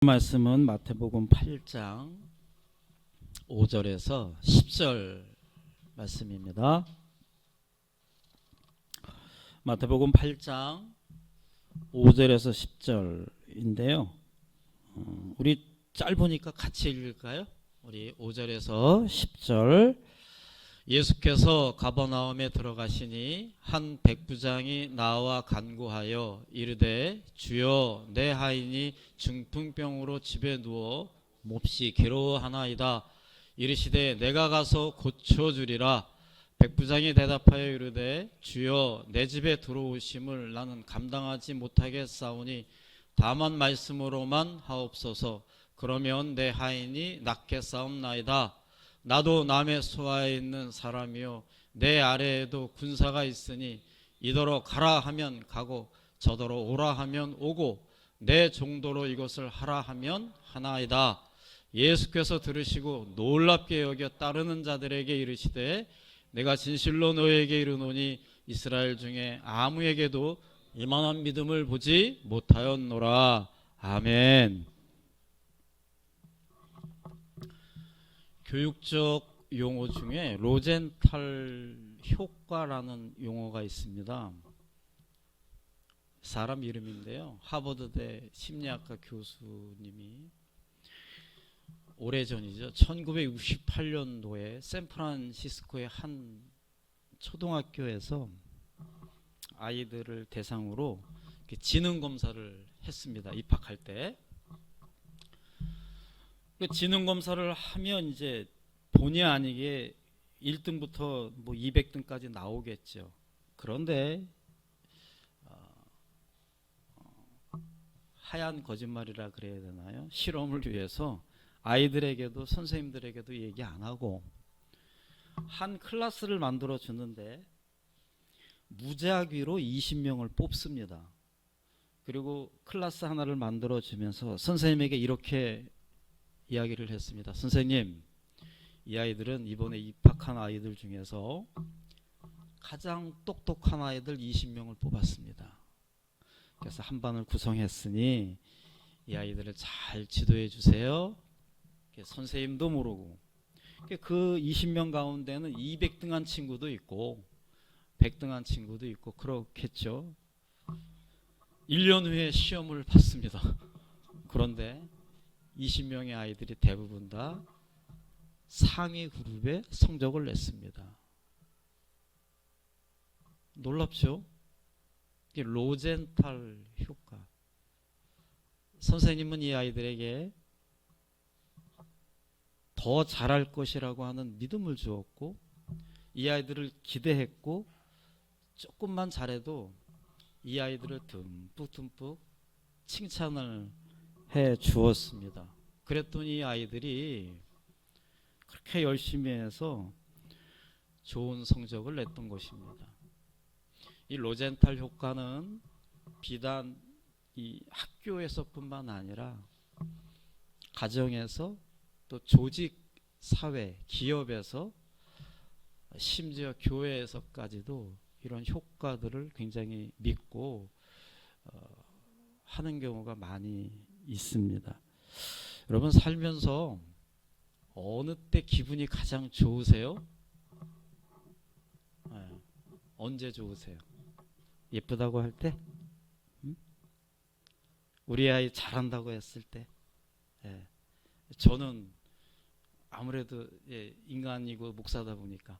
말씀은 마태복음 8장 5절에서 10절 말씀입니다. 마태복음 8장 5절에서 10절인데요. 우리 짧으니까 같이 읽을까요? 우리 5절에서 10절. 예수께서 가버나움에 들어가시니 한 백부장이 나와 간구하여 이르되 주여 내 하인이 중풍병으로 집에 누워 몹시 괴로워하나이다. 이르시되 내가 가서 고쳐주리라. 백부장이 대답하여 이르되 주여 내 집에 들어오심을 나는 감당하지 못하겠사오니 다만 말씀으로만 하옵소서. 그러면 내 하인이 낫겠사옵나이다. 나도 남의 소하에 있는 사람이요 내 아래에도 군사가 있으니 이더러 가라 하면 가고 저더러 오라 하면 오고 내 정도로 이것을 하라 하면 하나이다. 예수께서 들으시고 놀랍게 여겨 따르는 자들에게 이르시되 내가 진실로 너에게 이르노니 이스라엘 중에 아무에게도 이만한 믿음을 보지 못하였노라. 아멘. 교육적 용어 중에 로젠탈 효과라는 용어가 있습니다. 사람 이름인데요. 하버드대 심리학과 교수님이 오래전이죠. 1968년도에 샌프란시스코의 한 초등학교에서 아이들을 대상으로 지능 검사를 했습니다. 입학할 때. 지능 검사를 하면 이제 본의 아니게 1등부터 뭐 200등까지 나오겠죠. 그런데 하얀 거짓말이라 그래야 되나요? 실험을 위해서 아이들에게도 선생님들에게도 얘기 안 하고 한 클래스를 만들어 주는데 무작위로 20명을 뽑습니다. 그리고 클래스 하나를 만들어 주면서 선생님에게 이렇게 이야기를 했습니다. 선생님, 이 아이들은 이번에 입학한 아이들 중에서 가장 똑똑한 아이들 20명을 뽑았습니다. 그래서 한 반을 구성했으니 이 아이들을 잘 지도해 주세요. 선생님도 모르고 그 20명 가운데는 200등한 친구도 있고 100등한 친구도 있고 그렇겠죠. 1년 후에 시험을 봤습니다. 그런데 20명의 아이들이 대부분 다 상위 그룹의 성적을 냈습니다. 놀랍죠? 이게 로젠탈 효과. 선생님은 이 아이들에게 더 잘할 것이라고 하는 믿음을 주었고 이 아이들을 기대했고 조금만 잘해도 이 아이들을 듬뿍 칭찬을 해 주었습니다. 그랬더니 아이들이 그렇게 열심히 해서 좋은 성적을 냈던 것입니다. 이 로젠탈 효과는 비단 이 학교에서뿐만 아니라 가정에서 또 조직, 사회, 기업에서 심지어 교회에서까지도 이런 효과들을 굉장히 믿고 하는 경우가 많이 있습니다. 여러분 살면서 어느 때 기분이 가장 좋으세요? 언제 좋으세요? 예쁘다고 할 때? 우리 아이 잘한다고 했을 때? 저는 아무래도 인간이고 목사다 보니까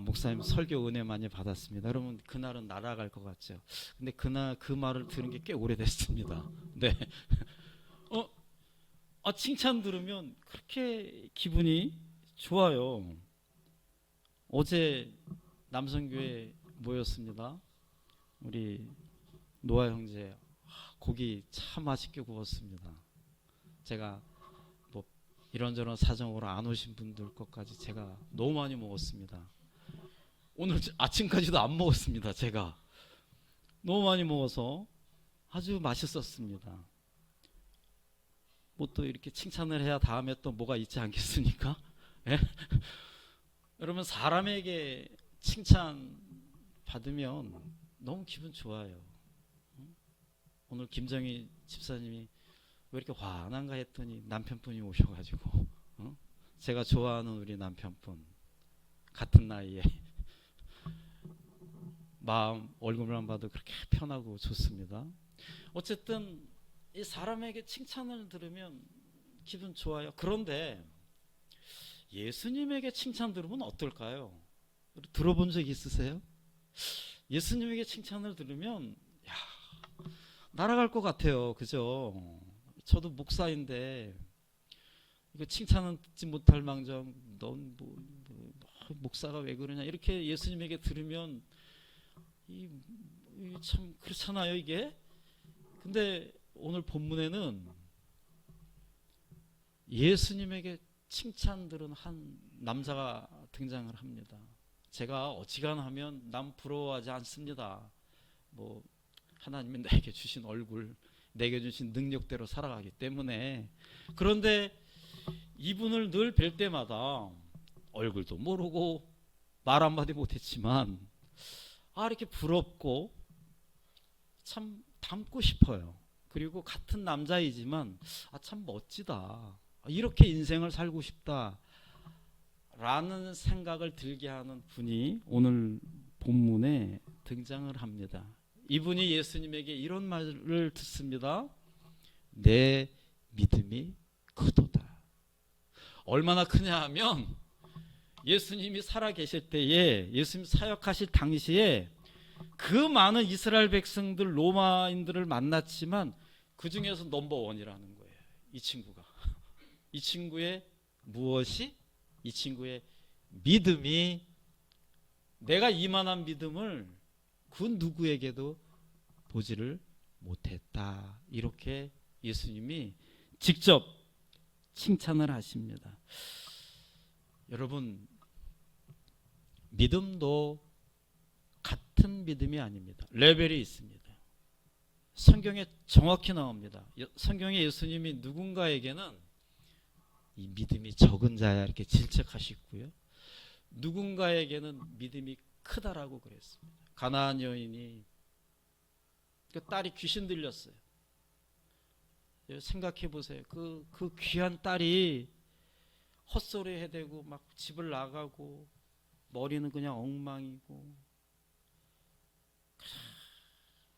목사님 설교 은혜 많이 받았습니다. 여러분 그날은 날아갈 것 같죠? 근데 그날 그 말을 들은 게 꽤 오래됐습니다. 네. 칭찬 들으면 그렇게 기분이 좋아요. 어제 남성교회 모였습니다. 우리 노아 형제 고기 참 맛있게 구웠습니다. 제가 뭐 이런저런 사정으로 안 오신 분들 것까지 제가 너무 많이 먹었습니다. 오늘 아침까지도 안 먹었습니다. 제가 너무 많이 먹어서 아주 맛있었습니다. 뭐 또 이렇게 칭찬을 해야 다음에 또 뭐가 있지 않겠습니까? 예? 여러분 사람에게 칭찬 받으면 너무 기분 좋아요. 오늘 김정희 집사님이 왜 이렇게 화난가 했더니 남편분이 오셔가지고 제가 좋아하는 우리 남편분 같은 나이에 마음 얼굴만 봐도 그렇게 편하고 좋습니다. 어쨌든 이 사람에게 칭찬을 들으면 기분 좋아요. 그런데 예수님에게 칭찬 들으면 어떨까요? 들어본 적 있으세요? 예수님에게 칭찬을 들으면 야, 날아갈 것 같아요. 그죠? 저도 목사인데 이거 칭찬은 듣지 못할 망정 넌 목사가 왜 그러냐 이렇게 예수님에게 들으면 참 그렇잖아요 이게. 근데 오늘 본문에는 예수님에게 칭찬 들은 한 남자가 등장을 합니다. 제가 어지간하면 남 부러워하지 않습니다. 뭐 하나님이 내게 주신 얼굴, 내게 주신 능력대로 살아가기 때문에. 그런데 이분을 늘 뵐 때마다 얼굴도 모르고 말 한마디 못했지만 이렇게 부럽고 참 닮고 싶어요. 그리고 같은 남자이지만 참 멋지다. 이렇게 인생을 살고 싶다. 라는 생각을 들게 하는 분이 오늘 본문에 등장을 합니다. 이분이 예수님에게 이런 말을 듣습니다. 내 믿음이 크도다. 얼마나 크냐 하면 예수님이 살아계실 때에 예수님 사역하실 당시에 그 많은 이스라엘 백성들 로마인들을 만났지만 그 중에서 넘버원이라는 거예요. 이 친구가. 이 친구의 무엇이? 이 친구의 믿음이 내가 이만한 믿음을 그 누구에게도 보지를 못했다. 이렇게 예수님이 직접 칭찬을 하십니다. 여러분 믿음도 같은 믿음이 아닙니다. 레벨이 있습니다. 성경에 정확히 나옵니다. 성경에 예수님이 누군가에게는 이 믿음이 적은 자야 이렇게 질책하시고요. 누군가에게는 믿음이 크다라고 그랬습니다. 가나안 여인이 그 딸이 귀신 들렸어요. 생각해 보세요. 그 귀한 딸이 헛소리 해대고 막 집을 나가고 머리는 그냥 엉망이고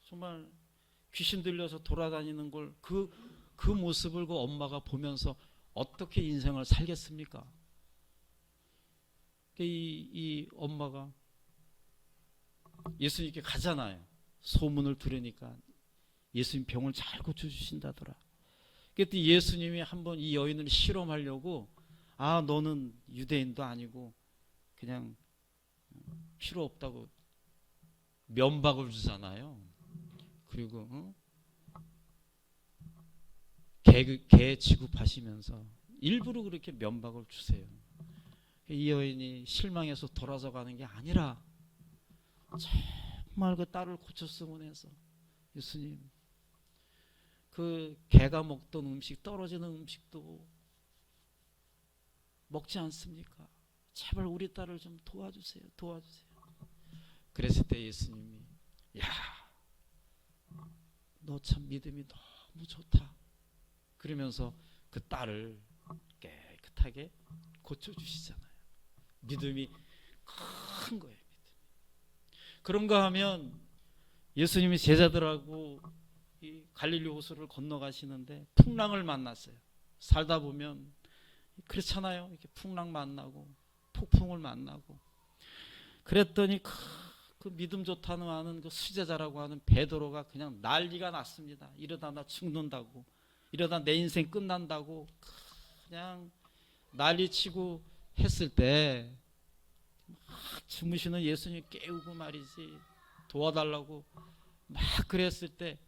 정말 귀신 들려서 돌아다니는 걸 그 모습을 그 엄마가 보면서 어떻게 인생을 살겠습니까? 이 엄마가 예수님께 가잖아요. 소문을 들으니까 예수님 병을 잘 고쳐주신다더라. 그랬더니 예수님이 한번 이 여인을 실험하려고 너는 유대인도 아니고 그냥 필요 없다고 면박을 주잖아요. 그리고 개 취급하시면서 일부러 그렇게 면박을 주세요. 이 여인이 실망해서 돌아서 가는 게 아니라 정말 그 딸을 고쳤으면 해서 예수님 그 개가 먹던 음식 떨어지는 음식도 먹지 않습니까? 제발 우리 딸을 좀 도와주세요. 그랬을 때 예수님이 너 참 믿음이 너무 좋다. 그러면서 그 딸을 깨끗하게 고쳐주시잖아요. 믿음이 큰 거예요. 그런가 하면 예수님이 제자들하고 이 갈릴리 호수를 건너가시는데 풍랑을 만났어요. 살다 보면 그렇잖아요. 이렇게 풍랑 만나고 폭풍을 만나고 그랬더니 그 믿음 좋다는 하는 그 수제자라고 하는 베드로가 그냥 난리가 났습니다. 이러다 나 죽는다고, 이러다 내 인생 끝난다고 그냥 난리치고 했을 때 막 주무시는 예수님 깨우고 말이지 도와달라고 막 그랬을 때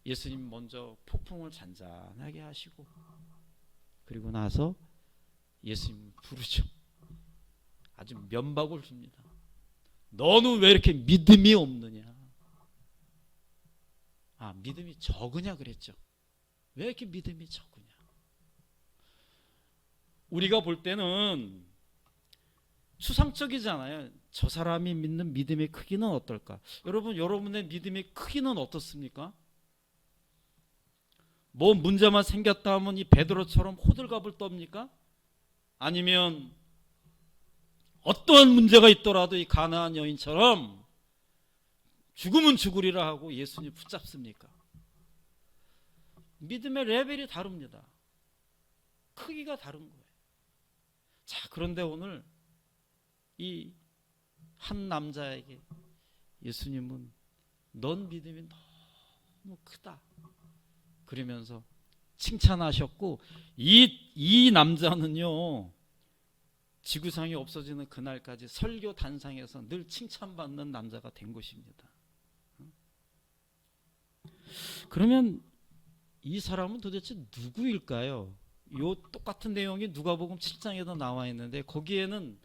예수님 먼저 폭풍을 잔잔하게 하시고 그리고 나서 예수님 부르죠. 아주 면박을 줍니다. 너는 왜 이렇게 믿음이 없느냐? 믿음이 적으냐 그랬죠. 왜 이렇게 믿음이 적으냐? 우리가 볼 때는 추상적이잖아요. 저 사람이 믿는 믿음의 크기는 어떨까? 여러분의 믿음의 크기는 어떻습니까? 뭐 문제만 생겼다 하면 이 베드로처럼 호들갑을 떱니까? 아니면 어떠한 문제가 있더라도 이 가나안 여인처럼 죽으면 죽으리라 하고 예수님 붙잡습니까? 믿음의 레벨이 다릅니다. 크기가 다른 거예요. 자, 그런데 오늘 이 한 남자에게 예수님은 넌 믿음이 너무 크다 그러면서 칭찬하셨고, 이 남자는요 지구상이 없어지는 그날까지 설교 단상에서 늘 칭찬받는 남자가 된 것입니다. 그러면 이 사람은 도대체 누구일까요? 요 똑같은 내용이 누가복음 7장에도 나와 있는데 거기에는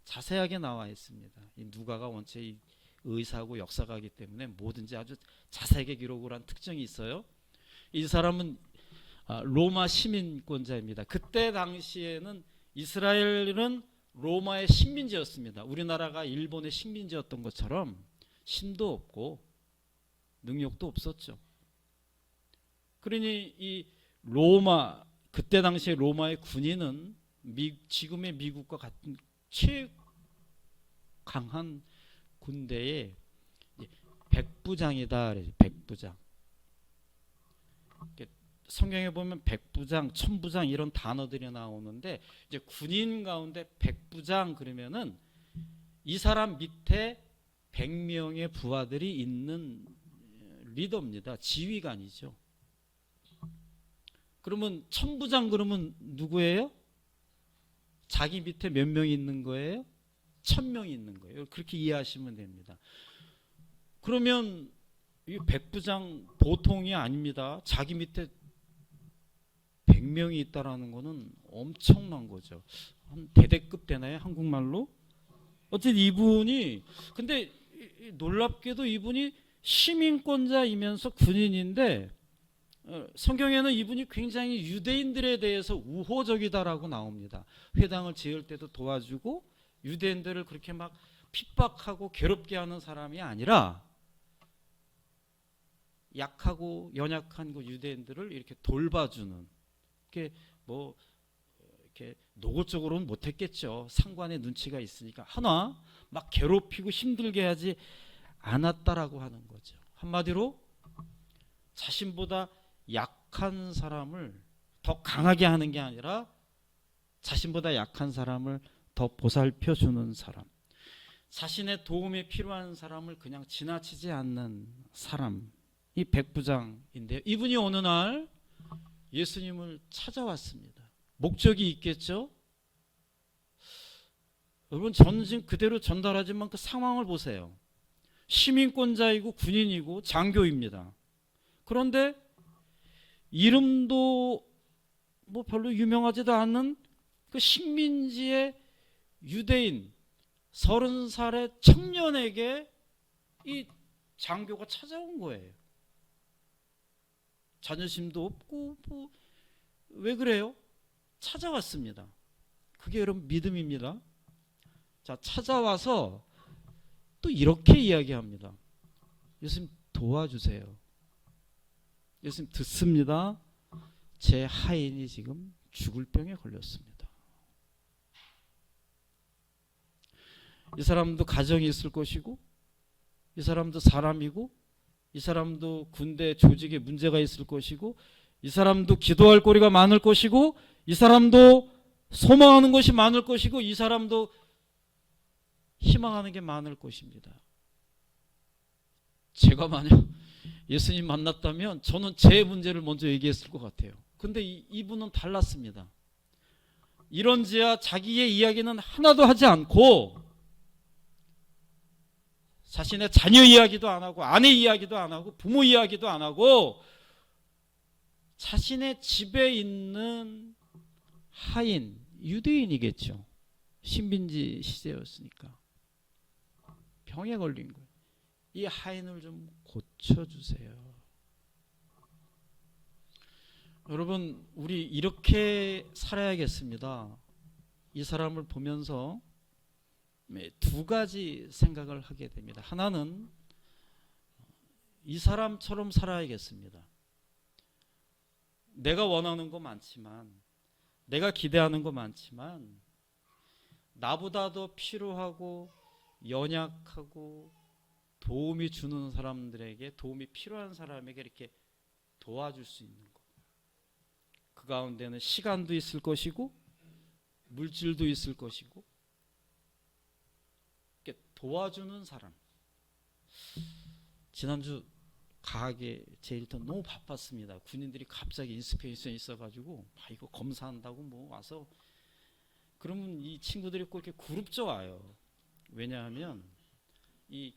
자세하게 나와 있습니다. 이 누가가 원체 이 의사고 역사가이기 때문에 뭐든지 아주 자세하게 기록을 한 특징이 있어요. 이 사람은 로마 시민권자입니다. 그때 당시에는 이스라엘은 로마의 식민지였습니다. 우리나라가 일본의 식민지였던 것처럼 힘도 없고 능력도 없었죠. 그러니 이 로마, 그때 당시에 로마의 군인은 지금의 미국과 같은 최강한 군대의 백부장이다. 백부장. 성경에 보면 백부장, 천부장 이런 단어들이 나오는데 이제 군인 가운데 백부장 그러면은 이 사람 밑에 100명의 부하들이 있는 리더입니다. 지휘관이죠. 그러면 천부장 그러면 누구예요? 자기 밑에 몇 명이 있는 거예요? 1000명이 있는 거예요. 그렇게 이해하시면 됩니다. 그러면 이 백부장 보통이 아닙니다. 자기 밑에 100명이 있다라는 거는 엄청난 거죠. 한 대대급 되나요? 한국말로? 어쨌든 이분이, 근데 놀랍게도 이분이 시민권자이면서 군인인데 성경에는 이분이 굉장히 유대인들에 대해서 우호적이다라고 나옵니다. 회당을 지을 때도 도와주고 유대인들을 그렇게 막 핍박하고 괴롭게 하는 사람이 아니라 약하고 연약한 그 유대인들을 이렇게 돌봐주는, 이렇게 뭐 이렇게 노골적으로는 못했겠죠. 상관의 눈치가 있으니까 하나 막 괴롭히고 힘들게 하지 않았다라고 하는 거죠. 한마디로 자신보다 약한 사람을 더 강하게 하는 게 아니라 자신보다 약한 사람을 더 보살펴 주는 사람, 자신의 도움이 필요한 사람을 그냥 지나치지 않는 사람, 이 백부장인데요. 이분이 어느 날 예수님을 찾아왔습니다. 목적이 있겠죠? 여러분, 저는 지금 그대로 전달하지만 그 상황을 보세요. 시민권자이고 군인이고 장교입니다. 그런데 이름도 뭐 별로 유명하지도 않은 그 식민지의 유대인 30살의 청년에게 이 장교가 찾아온 거예요. 자존심도 없고 뭐 왜 그래요? 찾아왔습니다. 그게 여러분 믿음입니다. 자, 찾아와서 또 이렇게 이야기합니다. 예수님 도와주세요. 예수님 듣습니다. 제 하인이 지금 죽을 병에 걸렸습니다. 이 사람도 가정이 있을 것이고, 이 사람도 사람이고, 이 사람도 군대 조직에 문제가 있을 것이고, 이 사람도 기도할 거리가 많을 것이고, 이 사람도 소망하는 것이 많을 것이고, 이 사람도 희망하는 게 많을 것입니다. 제가 만약 예수님 만났다면 저는 제 문제를 먼저 얘기했을 것 같아요. 근데 이분은 달랐습니다. 이런지야 자기의 이야기는 하나도 하지 않고 자신의 자녀 이야기도 안 하고 아내 이야기도 안 하고 부모 이야기도 안 하고 자신의 집에 있는 하인, 유대인이겠죠. 신빈지 시대였으니까 병에 걸린 거예요. 이 하인을 좀 고쳐주세요. 여러분, 우리 이렇게 살아야겠습니다. 이 사람을 보면서 두 가지 생각을 하게 됩니다. 하나는 이 사람처럼 살아야겠습니다. 내가 원하는 거 많지만, 내가 기대하는 거 많지만, 나보다 더 필요하고 연약하고 도움이 주는 사람들에게, 도움이 필요한 사람에게 이렇게 도와줄 수 있는 것. 그 가운데는 시간도 있을 것이고 물질도 있을 것이고, 이렇게 도와주는 사람. 지난주 가게 제 일터는 너무 바빴습니다. 군인들이 갑자기 인스펙션이 있어가지고 이거 검사한다고 뭐 와서, 그러면 이 친구들이 꼭 이렇게 그룹져 와요. 왜냐하면 이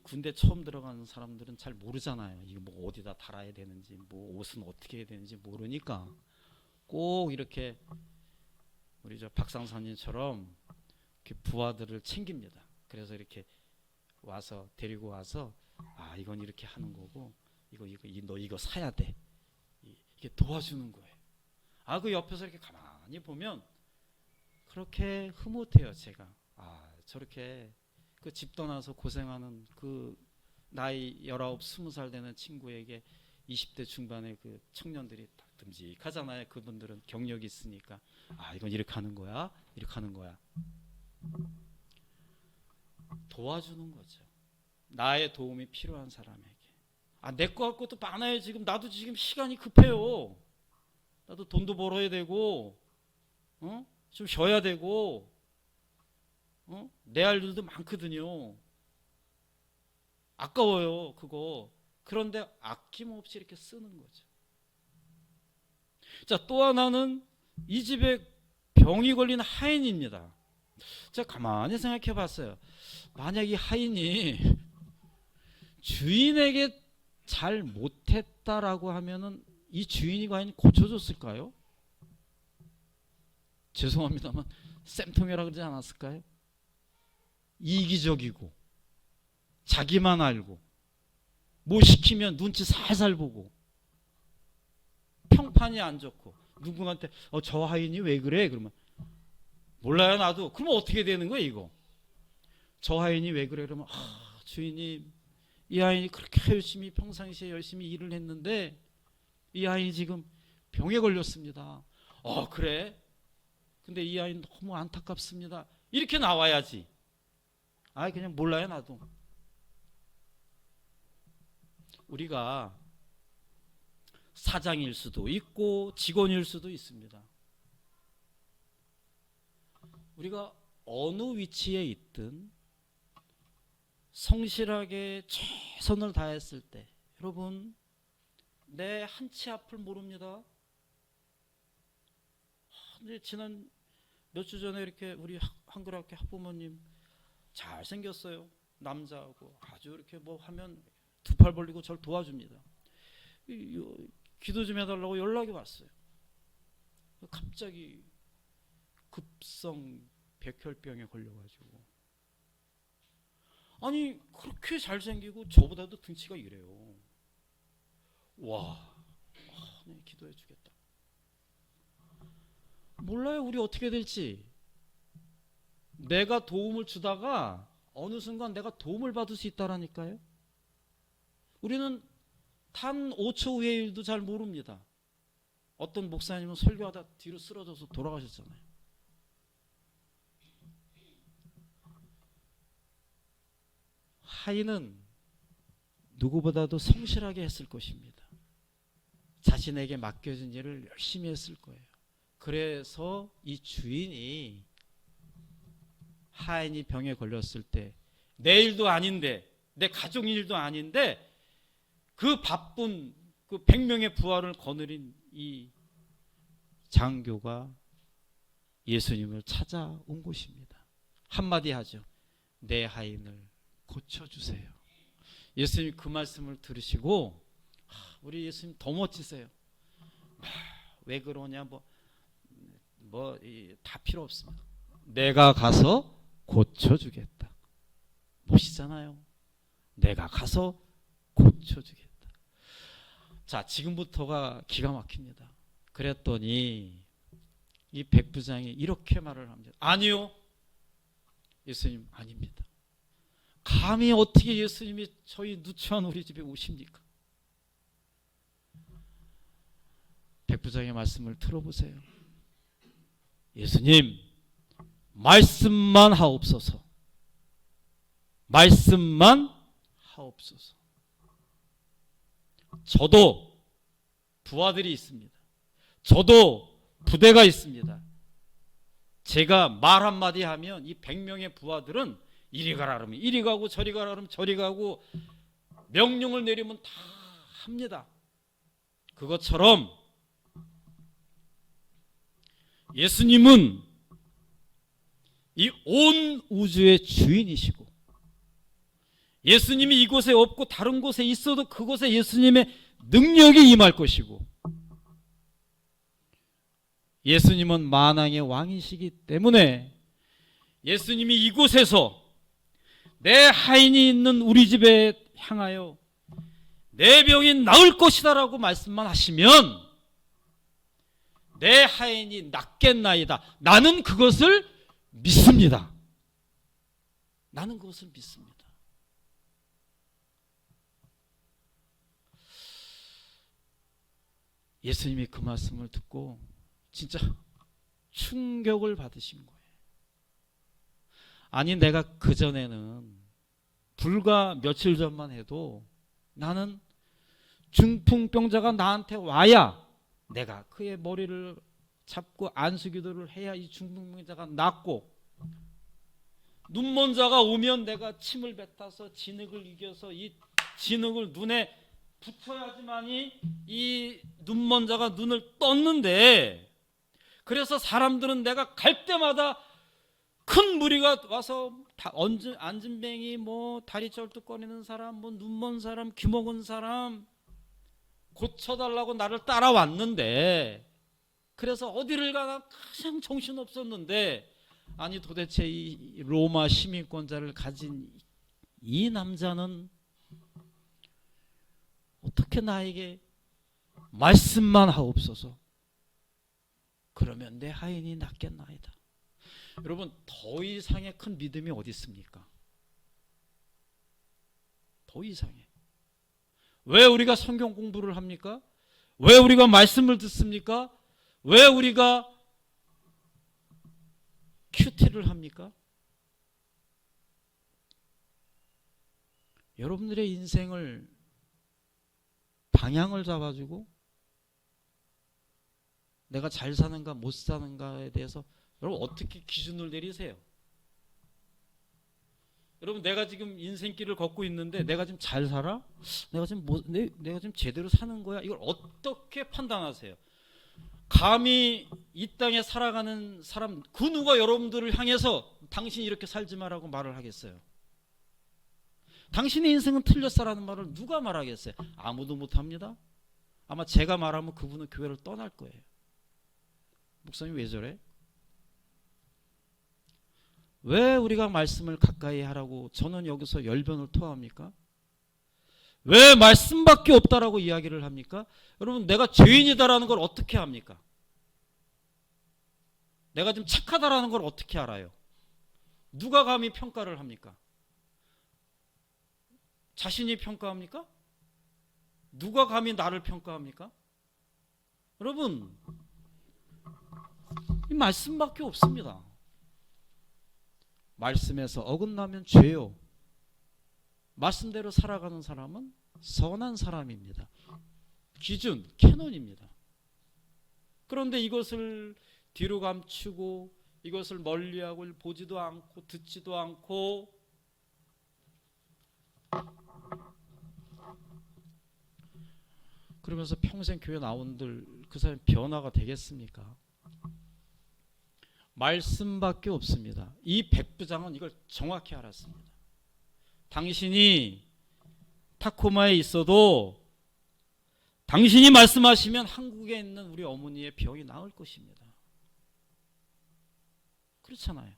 군대 처음 들어가는 사람들은 잘 모르잖아요. 이거 뭐 어디다 달아야 되는지, 뭐 옷은 어떻게 해야 되는지 모르니까 꼭 이렇게 우리 저 박상사님처럼 이렇게 부하들을 챙깁니다. 그래서 이렇게 와서 데리고 와서, 아 이건 이렇게 하는 거고, 너 이거 사야 돼. 이게 도와주는 거예요. 아 그 옆에서 이렇게 가만히 보면 그렇게 흐뭇해요. 제가 저렇게 그 집 떠나서 고생하는 그 나이 19, 20살 되는 친구에게 20대 중반의 그 청년들이 딱 듬직하잖아요. 그분들은 경력이 있으니까 이건 이렇게 하는 거야, 이렇게 하는 거야. 도와주는 거죠. 나의 도움이 필요한 사람에게. 내 거 할 것도 많아요. 지금 나도 지금 시간이 급해요. 나도 돈도 벌어야 되고, 좀 쉬어야 되고, 내 할 일도 많거든요. 아까워요, 그거. 그런데 아낌없이 이렇게 쓰는 거죠. 자, 또 하나는 이 집에 병이 걸린 하인입니다. 제가 가만히 생각해 봤어요. 만약 이 하인이 주인에게 잘 못했다라고 하면은 이 주인이 과연 고쳐줬을까요? 죄송합니다만 쌤통이라 그러지 않았을까요? 이기적이고 자기만 알고 뭐 시키면 눈치 살살 보고 평판이 안 좋고, 누구한테 저 하인이 왜 그래? 그러면 몰라요 나도. 그러면 어떻게 되는 거예요 이거? 저 하인이 왜 그래? 그러면 주인님, 이 하인이 그렇게 열심히 평상시에 열심히 일을 했는데 이 하인이 지금 병에 걸렸습니다. 그래? 근데 이 아이는 너무 안타깝습니다. 이렇게 나와야지. 그냥 몰라요 나도. 우리가 사장일 수도 있고 직원일 수도 있습니다. 우리가 어느 위치에 있든 성실하게 최선을 다했을 때, 여러분 내 한 치 앞을 모릅니다. 근데 지난 몇 주 전에 이렇게 우리 한글학교 학부모님 잘생겼어요. 남자하고 아주 이렇게 뭐 하면 두 팔 벌리고 저를 도와줍니다. 기도 좀 해달라고 연락이 왔어요. 갑자기 급성 백혈병에 걸려가지고, 아니 그렇게 잘생기고 저보다도 등치가 이래요. 와, 네, 기도해 주겠다. 몰라요 우리 어떻게 될지. 내가 도움을 주다가 어느 순간 내가 도움을 받을 수 있다라니까요. 우리는 단 5초 후의 일도 잘 모릅니다. 어떤 목사님은 설교하다 뒤로 쓰러져서 돌아가셨잖아요. 하인은 누구보다도 성실하게 했을 것입니다. 자신에게 맡겨진 일을 열심히 했을 거예요. 그래서 이 주인이 하인이 병에 걸렸을 때, 내 일도 아닌데, 내 가족 일도 아닌데, 그 바쁜 그 100명의 부하를 거느린 이 장교가 예수님을 찾아온 것입니다. 한마디 하죠. 내 하인을 고쳐주세요. 예수님 그 말씀을 들으시고, 우리 예수님 더 멋지세요. 왜 그러냐, 다 필요 없습니다. 내가 가서 고쳐주겠다. 멋있잖아요. 내가 가서 고쳐주겠다. 자, 지금부터가 기가 막힙니다. 그랬더니 이 백부장이 이렇게 말을 합니다. 아니요, 예수님 아닙니다. 감히 어떻게 예수님이 저희 누추한 우리 집에 오십니까? 백부장의 말씀을 들어보세요. 예수님, 말씀만 하옵소서. 말씀만 하옵소서. 저도 부하들이 있습니다. 저도 부대가 있습니다. 제가 말 한마디 하면 이 100명의 부하들은 이리 가라 그러면 이리 가고 저리 가라 그러면 저리 가고 명령을 내리면 다 합니다. 그것처럼 예수님은 이 온 우주의 주인이시고 예수님이 이곳에 없고 다른 곳에 있어도 그곳에 예수님의 능력이 임할 것이고 예수님은 만왕의 왕이시기 때문에 예수님이 이곳에서 내 하인이 있는 우리 집에 향하여 내 병이 나을 것이다 라고 말씀만 하시면 내 하인이 낫겠나이다. 나는 그것을 믿습니다. 나는 그것을 믿습니다. 예수님이 그 말씀을 듣고 진짜 충격을 받으신 거예요. 아니 내가 그전에는 불과 며칠 전만 해도 나는 중풍병자가 나한테 와야 내가 그의 머리를 잡고 안수기도를 해야 이 중풍병자가 낫고 눈먼 자가 오면 내가 침을 뱉어서 진흙을 이겨서 이 진흙을 눈에 붙어야지만이 이 눈먼 자가 눈을 떴는데 그래서 사람들은 내가 갈 때마다 큰 무리가 와서 안진뱅이 뭐 다리 쩔뚝거리는 사람 뭐 눈먼 사람 귀 먹은 사람 고쳐달라고 나를 따라왔는데 그래서 어디를 가나 가장 정신없었는데 아니 도대체 이 로마 시민권자를 가진 이 남자는 어떻게 나에게 말씀만 하옵소서 그러면 내 하인이 낫겠나이다. 여러분 더 이상의 큰 믿음이 어디 있습니까? 더 이상의. 왜 우리가 성경 공부를 합니까? 왜 우리가 말씀을 듣습니까? 왜 우리가 큐티를 합니까? 여러분들의 인생을 방향을 잡아주고 내가 잘 사는가 못 사는가에 대해서 여러분 어떻게 기준을 내리세요? 여러분 내가 지금 인생길을 걷고 있는데 내가 지금 잘 살아? 내가 지금 제대로 사는 거야? 이걸 어떻게 판단하세요? 감히 이 땅에 살아가는 사람 그 누가 여러분들을 향해서 당신이 이렇게 살지 마라고 말을 하겠어요? 당신의 인생은 틀렸어라는 말을 누가 말하겠어요? 아무도 못합니다. 아마 제가 말하면 그분은 교회를 떠날 거예요. 목사님 왜 저래? 왜 우리가 말씀을 가까이 하라고 저는 여기서 열변을 토합니까? 왜 말씀밖에 없다라고 이야기를 합니까? 여러분 내가 죄인이다라는 걸 어떻게 합니까? 내가 지금 착하다라는 걸 어떻게 알아요? 누가 감히 평가를 합니까? 자신이 평가합니까? 누가 감히 나를 평가합니까? 여러분 이 말씀밖에 없습니다. 말씀에서 어긋나면 죄요. 말씀대로 살아가는 사람은 선한 사람입니다. 기준, 캐논입니다. 그런데 이것을 뒤로 감추고 이것을 멀리하고 보지도 않고 듣지도 않고 그러면서 평생 교회 나온들 그 사람이 변화가 되겠습니까? 말씀밖에 없습니다. 이 백부장은 이걸 정확히 알았습니다. 당신이 타코마에 있어도 당신이 말씀하시면 한국에 있는 우리 어머니의 병이 나을 것입니다. 그렇잖아요.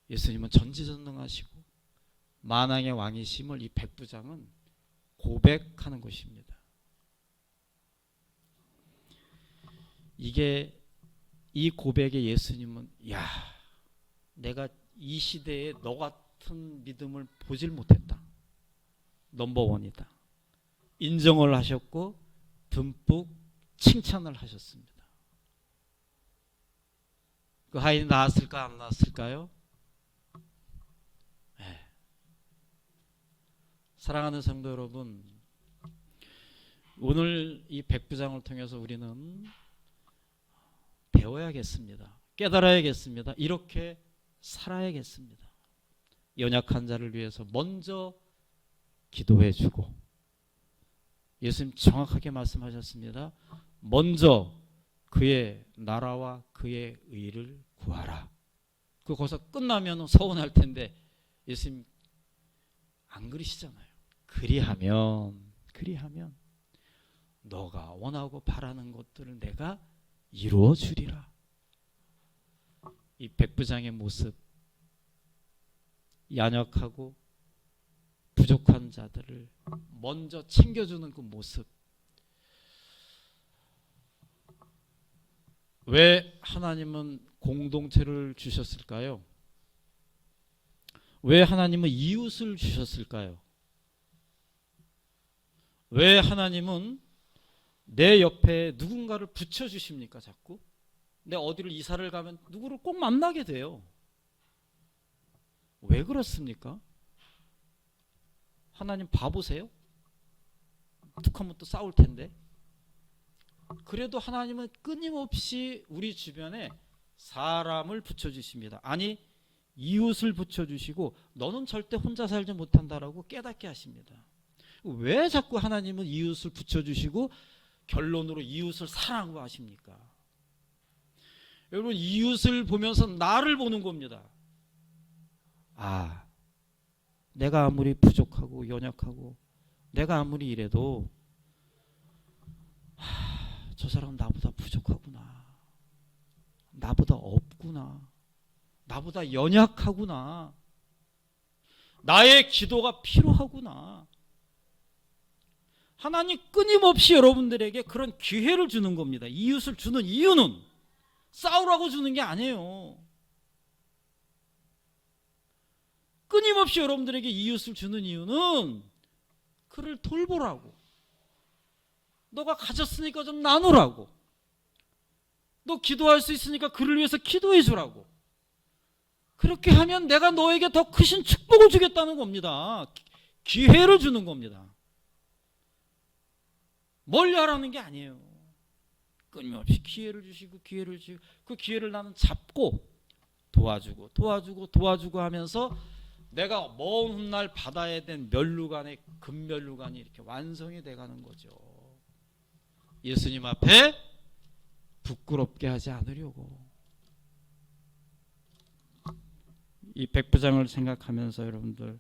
예수님은 전지전능하시고 만왕의 왕이심을 이 백부장은 고백하는 것입니다. 이게 이 고백에 예수님은 야 내가 이 시대에 너 같은 믿음을 보질 못했다. 넘버원이다. 인정을 하셨고 듬뿍 칭찬을 하셨습니다. 그 하인이 나았을까 안 나았을까요? 네. 사랑하는 성도 여러분, 오늘 이 백부장을 통해서 우리는 배워야겠습니다. 깨달아야겠습니다. 이렇게 살아야겠습니다. 연약한 자를 위해서 먼저 기도해주고, 예수님 정확하게 말씀하셨습니다. 먼저 그의 나라와 그의 의를 구하라. 그 거기서 끝나면 서운할 텐데 예수님 안 그러시잖아요. 그리하면 너가 원하고 바라는 것들을 내가 이루어 주리라. 이 백부장의 모습, 연약하고 부족한 자들을 먼저 챙겨주는 그 모습, 왜 하나님은 공동체를 주셨을까요? 왜 하나님은 이웃을 주셨을까요? 왜 하나님은 내 옆에 누군가를 붙여주십니까? 자꾸 내 어디를 이사를 가면 누구를 꼭 만나게 돼요. 왜 그렇습니까? 하나님 바보세요? 툭하면 또 싸울 텐데. 그래도 하나님은 끊임없이 우리 주변에 사람을 붙여주십니다. 아니, 이웃을 붙여주시고 너는 절대 혼자 살지 못한다라고 깨닫게 하십니다. 왜 자꾸 하나님은 이웃을 붙여주시고 결론으로 이웃을 사랑하고 하십니까? 여러분, 이웃을 보면서 나를 보는 겁니다. 아, 내가 아무리 부족하고 연약하고 내가 아무리 이래도 저 사람 나보다 부족하구나, 나보다 없구나, 나보다 연약하구나, 나의 기도가 필요하구나. 하나님 끊임없이 여러분들에게 그런 기회를 주는 겁니다. 이웃을 주는 이유는 싸우라고 주는 게 아니에요. 끊임없이 여러분들에게 이웃을 주는 이유는 그를 돌보라고, 너가 가졌으니까 좀 나누라고, 너 기도할 수 있으니까 그를 위해서 기도해 주라고. 그렇게 하면 내가 너에게 더 크신 축복을 주겠다는 겁니다. 기회를 주는 겁니다. 멀리 하라는 게 아니에요. 끊임없이 기회를 주시고 기회를 주시고, 그 기회를 나는 잡고 도와주고 하면서 내가 먼 훗날 받아야 된 면류관의 금면류관이 이렇게 완성이 돼가는 거죠. 예수님 앞에 부끄럽게 하지 않으려고. 이 백부장을 생각하면서 여러분들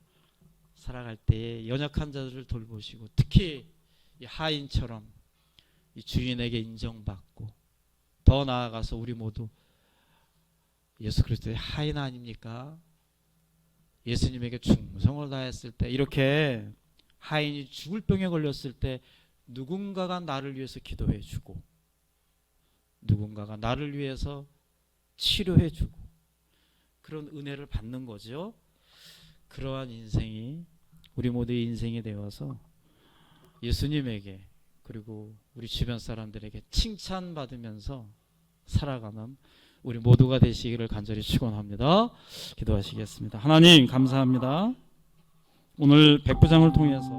살아갈 때에 연약한 자들을 돌보시고, 특히 이 하인처럼 이 주인에게 인정받고, 더 나아가서 우리 모두 예수 그리스도의 하인 아닙니까? 예수님에게 충성을 다했을 때, 이렇게 하인이 죽을 병에 걸렸을 때 누군가가 나를 위해서 기도해 주고, 누군가가 나를 위해서 치료해 주고, 그런 은혜를 받는 거죠. 그러한 인생이 우리 모두의 인생이 되어서 예수님에게, 그리고 우리 주변 사람들에게 칭찬받으면서 살아가는 우리 모두가 되시기를 간절히 축원합니다. 기도하시겠습니다. 하나님 감사합니다. 오늘 백부장을 통해서